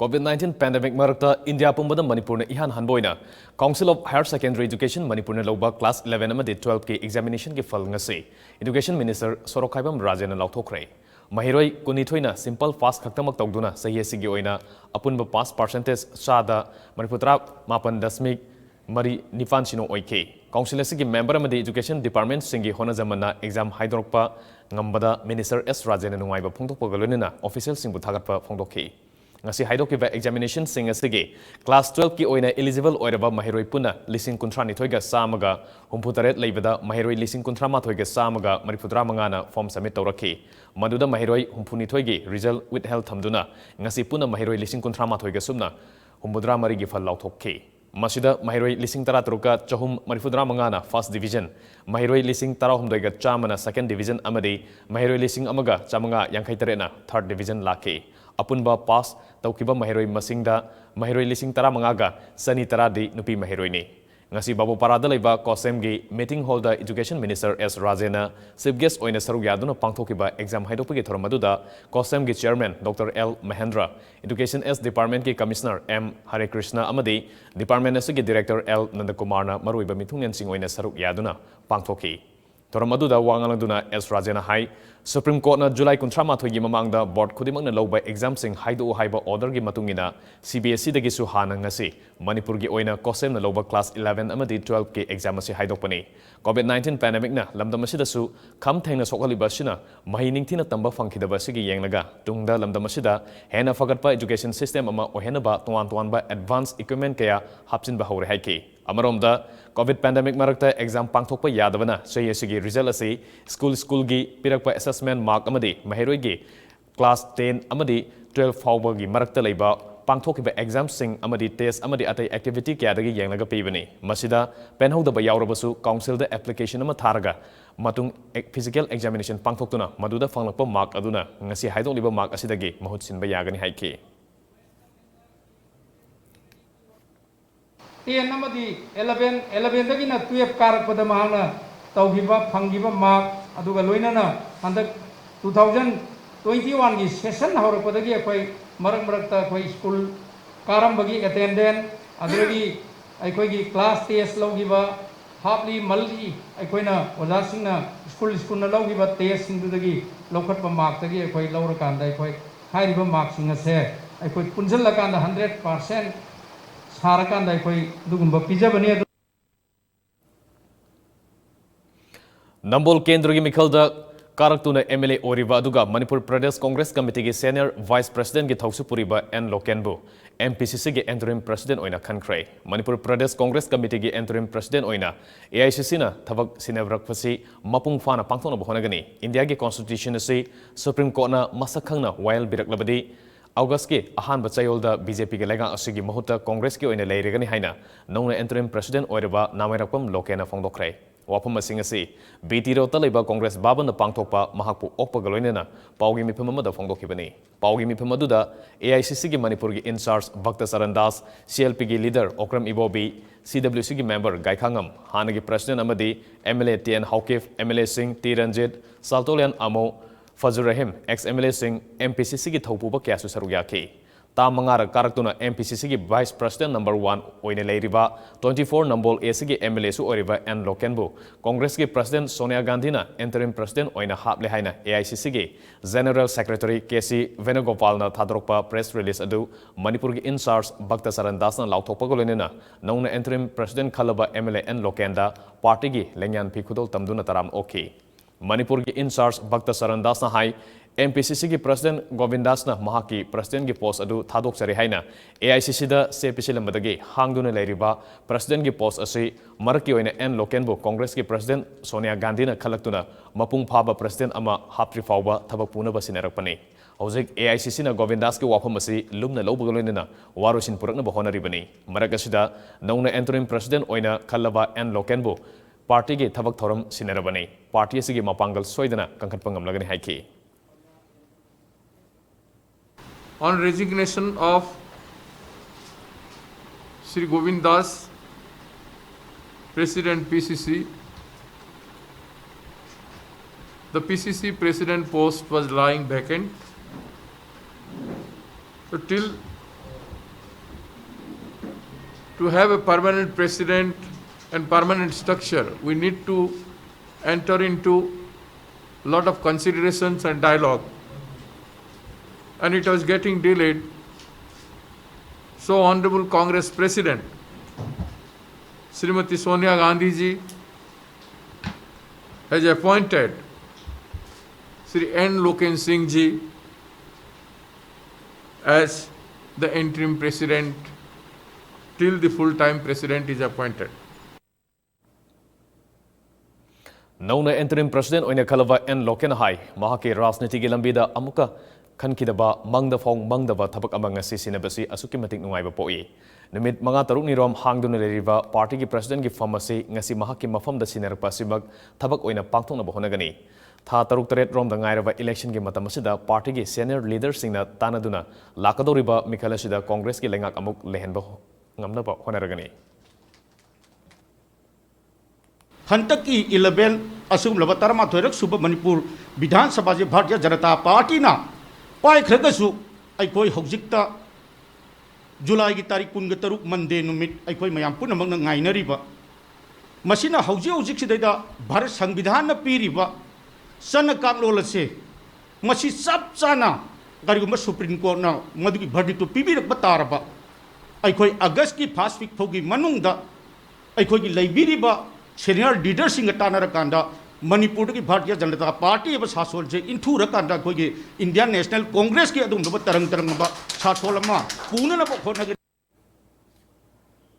COVID-19 pandemic marakta India pumbada Manipur na EHAN HANBA Council of Higher Secondary Education Manipur na Louba class 11 amadi 12 ke examination ke phal ngasi Education Minister SOROKHAIBAM RAJEN Laothokhre Mahiroi kunithoina simple pass khaktamak tawduna sahi asigi oina apunba pass percentage chada Maniputra mapan dasmik mari nifan sino oike Council asigi member amadi Education Department singi hona zamana exam haidorokpa ngambada Minister S RAJEN nungaiba phongtokpa galonina official singbu thagatpa phongdokhi ngasi haidokiba examination sing asige class 12 ki oina eligible oiraba mahiroi puna lising kunthra ni thoiga samaga humputaret leibada mahiroi lising kunthra ma thoiga samaga maripudra mangana form submit tawrakhi maduda mahiroi humpuni thoigi result with health thamduna ngasi puna mahiroi lising kunthra ma thoiga sumna humpudra mari gi phal lauthokhi masida mahiroi lising tara truka chahum marifudra mangana first division mahiroi lising tara humdoiga chamana second division amadi mahiroi lising amaga chamanga yankhai tarena third division lakhi apunba pass taukiba mahiroi masingda mahiroi lising tara mangaga sani tara di nupi mahiroi ni ngasi babu parada laiba Cohsem gi meeting hall da Education Minister S RAJEN chief guest oina saruk yaduna pangthokiba exam haidopagi thoramaduda Cohsem gi chairman Dr. L Mahendra Education S Department ki Commissioner M Hare Krishna amadi Department S gi Director L Nandakumar na maruiba mithungnen sing oina saruk yaduna pangthoki Toramaduda wangaladuna S RAJEN hai Supreme Court na July 13 gi mamangda board khudimang na louba exam sing haidu haiba order gi matungina CBSE dagi su hana ngasi Manipur gi oina Cohsem na louba class 11 amadi 12 ke exam asi haidokpani COVID-19 pandemic na lamdam asida su kham thengna sokhaliba sina mahi ningthina tamba phangkhidaba sigi yenglaga tungda lamdam asida hena fagatpa education system ama ohenaba tuan ba advanced equipment kaya hapsinba hore haiki Amaromda COVID pandemic marakta exam pangthokpa yadabana sayasigi result asi school gi pirakpa assessment mark amadi mahiroi gi class 10 amadi 12 fawba gi marakta leiba pangthokiba exam sing amadi test amadi atai activity kya dagi yenglaga pibani masida penhodaba yawrabasu council da application ama tharaga matung physical examination pangthoktuna maduda fanglakpa mark aduna ngasi haidoliba mark asidagi mahut sinba yagani haiki Ten amadi 11 dagi na 12 karak pada mahana taugiba phangiba mark aduga loina na handak 2021 gi session hawra pada gi akoi marakta akoi school karam bagi attendance aduragi akoi gi class test logiba halfly multi akoi na oja singna school na logiba test sing dagi lokhatpa mark dagi akoi lawra kanda akoi hairiba mark singa se akoi punjal la kanda 100% Sarakanda koi dugumba pizza bani Nambol Kendra gi mikhalda karaktuna MLA oriba aduga Manipur Pradesh Congress Committee gi Senior Vice President gi Thausupuriba N Lokenbu MPCC gi Interim President oina khankrai Manipur Pradesh Congress Committee gi Interim President oina AICC na thabak sinebrakpasi mapung fana pangthona bahonagani India gi Constitution asi Supreme Court na masakhangna while biraklabadi August ke HANBA chayolda BJP ke lega asigi mahuta Congress ke oina leirigani haina nongna interim president oiraba namairakpam lokena phongdokhre wapam asing asi BT ro talaiba Congress baban pangthokpa mahakpu okpa galoinena paugi mifam amada phongdokhibani paugi mifam aduda AICC gi Manipur gi in charge Bhakta Sarandas CLP gi leader Okram Ibobi CWC gi member Gaikhangam hanagi president amadi MLA TN Haukif MLA Singh T Ranjit Saltolian Amo Fazur Rahim ex-MLA Singh MPCC ki thaupuba kya su sarugya ta mangara karaktuna MPCC ki Vice President number 1 oine leiriba 24 nambol AC ki MLA su oriba N Lokenbu Congress ki President Sonia Gandhi na interim president oina haple haina AICC ki General Secretary KC Venugopal na thadrokpa press release adu Manipur ki in charge Bhakta Sarandas na lauthokpa golena nongna interim president khalaba MLA N Lokenda party ki lengyan phikudol tamduna taram okay Manipur ki in charge Bhakta Sarandas na hai MPCC ki President Govindas na mahaki President ki post adu thadok sari haina AICC da sepisilambadagi hangduna leiriba President ki post asi marki oina N Lokenbu Congress ki President Sonia Gandhi na khalaktuna mapung phaba President ama hapri fawba thabak puna basinerakpani Hojik AICC na Govindas ki wafam asi lumna lobugaloinena warusin purakna bahonaribani marakasida nongna interim President oina khallaba N Lokenbu Party ke thabak thoram sinerabani party asigi mapangal soidana kangkhatpangam lagani haiki On resignation of Sri Govind Das, President PCC, the PCC President post was lying vacant. So till to have a permanent president and permanent structure, we need to enter into a lot of considerations and dialogue. And it was getting delayed. So Honorable Congress President, Srimati Sonia Gandhi ji, has appointed Sri N. Loken Singh ji as the interim president till the full-time president is appointed. Nauna interim president oina khalava N. Loken hai mahake rajniti gi lambida amuka khankidaba mangdaba thabak amang ngasi sinabasi asuki matik nungaiba poi. Numit mga taruk ni rom hangduna leriba party ki president ki famasi ngasi mahaki mafam da sinerpa simag thabak oina pangthong na bahonagani. Tha taruk taret rom da ngairaba election ki matamasida party ki senior leaders singna tanaduna lakadoriba mikhalasida congress ki lengak amuk lehenba ngamnaba honaragani. हंतकी 11 assume लबतरमा थोरक सुब मणिपुर विधानसभा जे Bharatiya Janata party ना पाइखरगसु अइखोय हौजिकता जुलाई की तारीख 23 Monday नुमित अइखोय मयाम पुनमंग ngainariba मसिना हौजिक सिदैदा Bharat संविधान न पीरिबा सन कांगलोलसे मसि सब चाना गरिगुम supreme court ना मदुगी verdict तो पीबिरक बतारबा अइखोय अगस्त की फर्स्ट वीक फोगी मनुंगदा अइखोय की लैबिरिबा सीनियर लीडर सिंह तानरकांदा मणिपुर की भारतीय जनता पार्टी अब सासोल से इंथुरकांदा कोई इंडियन नेशनल कांग्रेस की अदुम तरंग तरंग सासोल पूर्ण